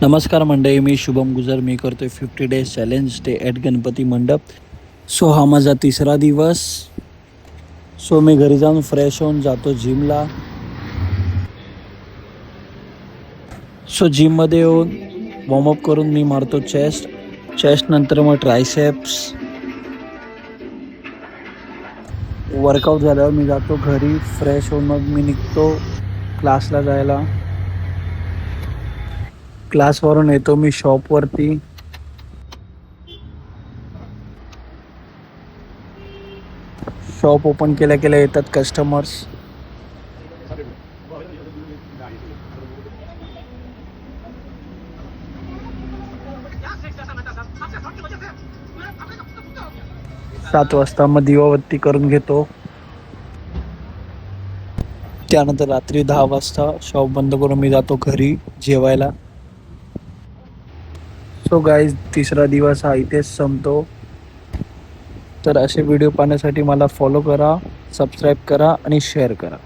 नमस्कार मंडळी, मी शुभम गुजर. मी करतोय 50 days challenge day at Ganpati मंडप. सो हा माझा तिसरा दिवस. सो मी घरी जाऊन फ्रेश होऊन जातो जिमला. सो जिममध्ये येऊन वॉर्मअप करून मी मारतो चेस्ट नंतर मग ट्रायसेप्स. वर्कआउट झाल्यावर मी जातो घरी फ्रेश होऊन मग मी निघतो क्लासला जायला. क्लासवरून येतो मी शॉपवरती. शॉप ओपन केल्या केल्या येतात कस्टमर्स. सात वाजता मग दिवाबत्ती करून घेतो. त्यानंतर रात्री 10 वाजता शॉप बंद करून मी जातो घरी जेवायला. सो गाईज, तिसरा दिवस हा इथेच संपतो. तर असे व्हिडिओ पाहण्यासाठी मला फॉलो करा, सबस्क्राईब करा आणि शेअर करा.